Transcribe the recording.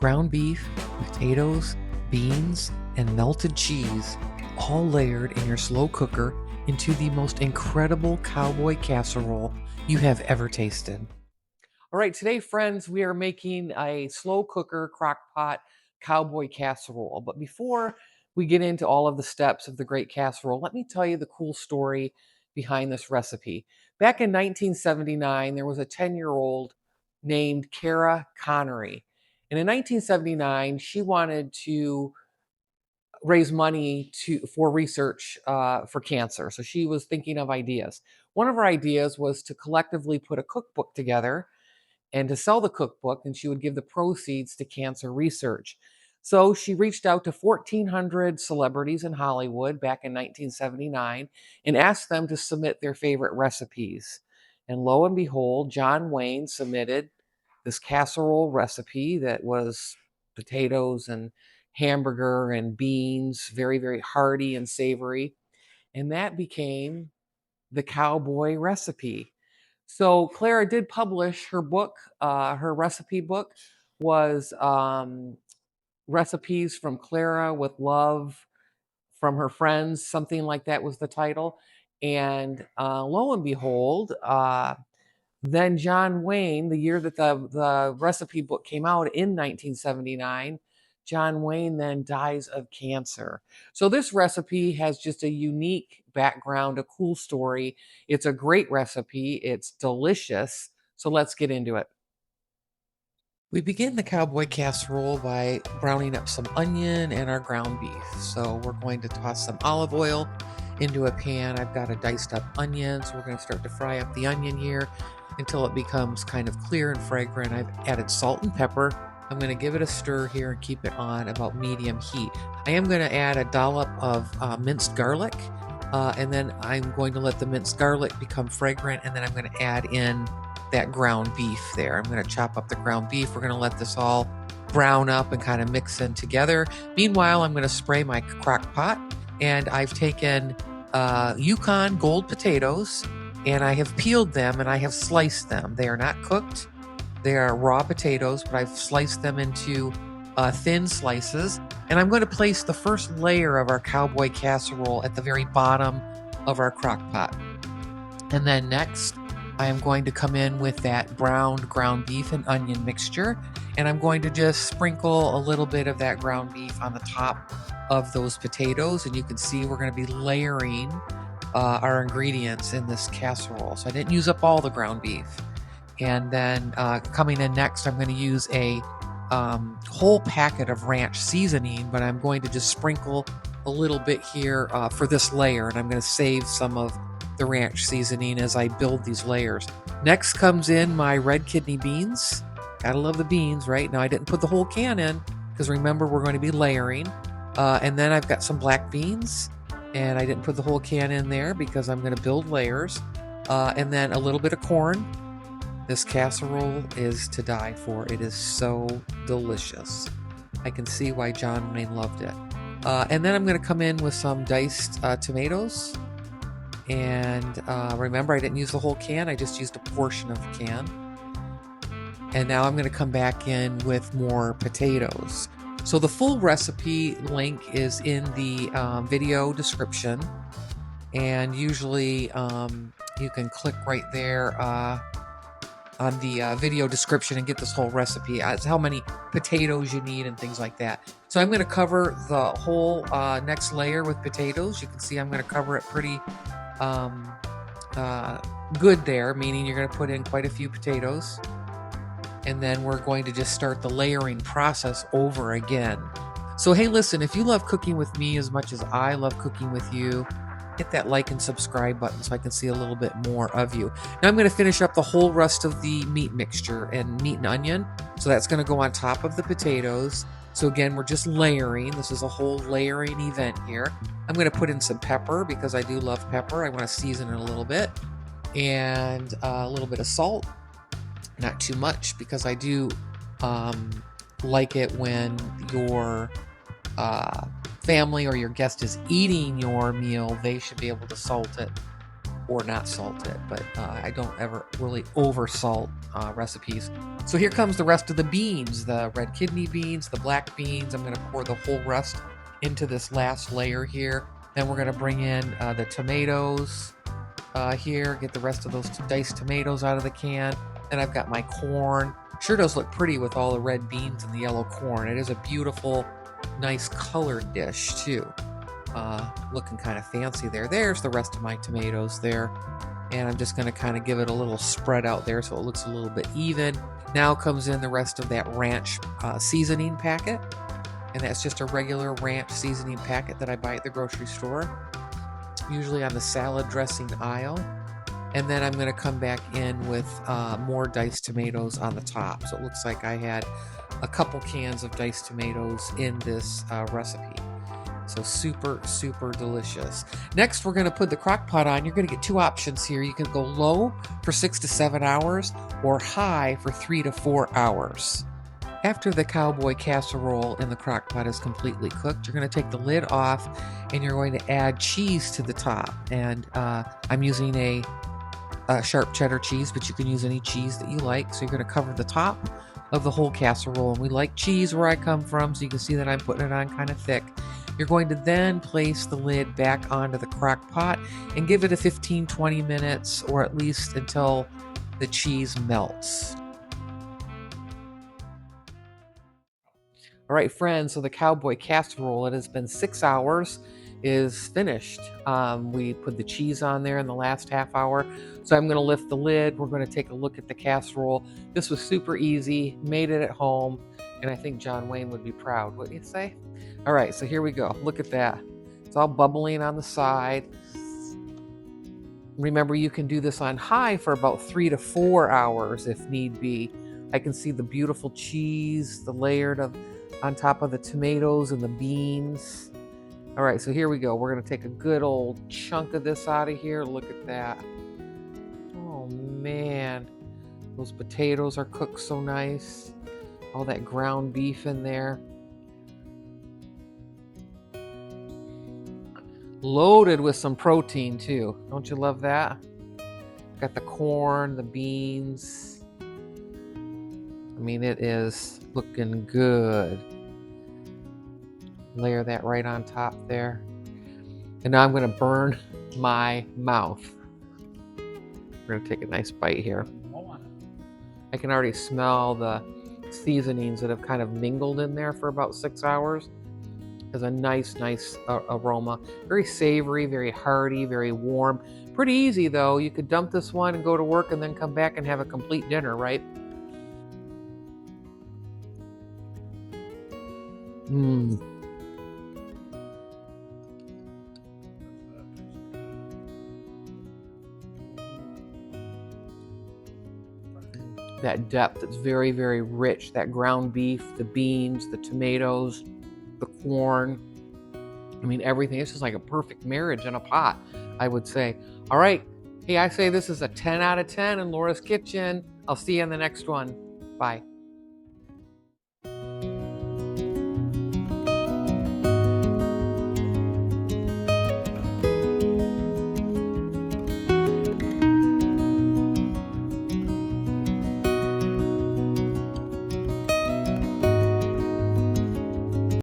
ground beef, potatoes, beans, and melted cheese, all layered in your slow cooker into the most incredible cowboy casserole you have ever tasted. All right, today, friends, we are making a slow cooker crockpot cowboy casserole. But before we get into all of the steps of the great casserole, let me tell you the cool story behind this recipe. Back in 1979, there was a 10-year-old named Kara Connery. And in 1979, she wanted to raise money for research for cancer. So she was thinking of ideas. One of her ideas was to collectively put a cookbook together and to sell the cookbook, and she would give the proceeds to cancer research. So she reached out to 1,400 celebrities in Hollywood back in 1979 and asked them to submit their favorite recipes. And lo and behold, John Wayne submitted this casserole recipe that was potatoes and hamburger and beans, very, very hearty and savory. And that became the cowboy recipe. So Clara did publish her book. Her recipe book was Recipes from Clara with Love from Her Friends, something like that was the title. And lo and behold, then John Wayne, the year that the recipe book came out in 1979, John Wayne then dies of cancer. So this recipe has just a unique background, a cool story. It's a great recipe. It's delicious. So let's get into it. We begin the cowboy casserole by browning up some onion and our ground beef. So we're going to toss some olive oil into a pan. I've got a diced up onion, so we're going to start to fry up the onion here until it becomes kind of clear and fragrant. I've added salt and pepper. I'm going to give it a stir here and keep it on about medium heat. I am going to add a dollop of minced garlic, and then I'm going to let the minced garlic become fragrant, and then I'm going to add in that ground beef there. I'm going to chop up the ground beef. We're going to let this all brown up and kind of mix in together. Meanwhile, I'm going to spray my crock pot, and I've taken Yukon Gold potatoes, and I have peeled them and I have sliced them. They are not cooked. They are raw potatoes, but I've sliced them into thin slices. And I'm going to place the first layer of our cowboy casserole at the very bottom of our crock pot. And then next, I am going to come in with that browned ground beef and onion mixture, and I'm going to just sprinkle a little bit of that ground beef on the top of those potatoes, and you can see we're going to be layering our ingredients in this casserole. So I didn't use up all the ground beef. And then coming in next, I'm going to use a whole packet of ranch seasoning, but I'm going to just sprinkle a little bit here for this layer, and I'm going to save some of the ranch seasoning as I build these layers. Next comes in my red kidney beans. Gotta love the beans, right? Now I didn't put the whole can in because remember we're going to be layering. And then I've got some black beans, and I didn't put the whole can in there because I'm going to build layers. And then a little bit of corn. This casserole is to die for. It is so delicious. I can see why John Wayne loved it. And then I'm going to come in with some diced tomatoes. And remember, I didn't use the whole can. I just used a portion of the can. And now I'm going to come back in with more potatoes. So the full recipe link is in the video description. And usually you can click right there on the video description and get this whole recipe. It's how many potatoes you need and things like that. So I'm going to cover the whole next layer with potatoes. You can see I'm going to cover it pretty good there, meaning you're going to put in quite a few potatoes. And then we're going to just start the layering process over again. So hey, listen, if you love cooking with me as much as I love cooking with you, hit that like and subscribe button so I can see a little bit more of you. Now I'm going to finish up the whole rest of the meat mixture and meat and onion. So that's going to go on top of the potatoes. So again, we're just layering. This is a whole layering event here. I'm going to put in some pepper because I do love pepper. I want to season it a little bit. And a little bit of salt. Not too much because I do like it when your family or your guest is eating your meal. They should be able to salt it or not salt it, but I don't ever really over salt recipes. So here comes the rest of the beans, the red kidney beans, the black beans. I'm going to pour the whole rest into this last layer here. Then we're going to bring in the tomatoes here, get the rest of those diced tomatoes out of the can. Then I've got my corn. Sure does look pretty with all the red beans and the yellow corn. It is a beautiful, nice colored dish too. Looking kind of fancy there. There's the rest of my tomatoes there. And I'm just going to kind of give it a little spread out there so it looks a little bit even. Now comes in the rest of that ranch seasoning packet. And that's just a regular ranch seasoning packet that I buy at the grocery store, usually on the salad dressing aisle. And then I'm going to come back in with more diced tomatoes on the top. So it looks like I had a couple cans of diced tomatoes in this recipe. So super, super delicious. Next, we're going to put the crock pot on. You're going to get two options here. You can go low for 6 to 7 hours or high for 3 to 4 hours. After the cowboy casserole in the crock pot is completely cooked, you're going to take the lid off and you're going to add cheese to the top. And I'm using a sharp cheddar cheese, but you can use any cheese that you like. So you're going to cover the top of the whole casserole. And we like cheese where I come from, so you can see that I'm putting it on kind of thick. You're going to then place the lid back onto the crock pot and give it a 15-20 minutes, or at least until the cheese melts. All right, friends, so the cowboy casserole, it has been 6 hours, is finished. We put the cheese on there in the last half hour. So I'm going to lift the lid. We're going to take a look at the casserole. This was super easy, made it at home, and I think John Wayne would be proud. What do you say? All right, so here we go. Look at that. It's all bubbling on the side. Remember, you can do this on high for about 3 to 4 hours if need be. I can see the beautiful cheese, the layered on top of the tomatoes and the beans. All right, so here we go. We're going to take a good old chunk of this out of here. Look at that. Oh, man. Those potatoes are cooked so nice. All that ground beef in there. Loaded with some protein, too. Don't you love that? Got the corn, the beans. I mean, it is looking good. Layer that right on top there. And now I'm going to burn my mouth. We're going to take a nice bite here. I can already smell the seasonings that have kind of mingled in there for about 6 hours. Has a nice aroma. Very savory, very hearty, very warm. Pretty easy, though. You could dump this one and go to work and then come back and have a complete dinner, right? That depth, it's very, very rich. That ground beef, the beans, the tomatoes, the corn. I mean, everything. It's just like a perfect marriage in a pot, I would say. All right. Hey, I say this is a 10 out of 10 in Laura's Kitchen. I'll see you in the next one. Bye.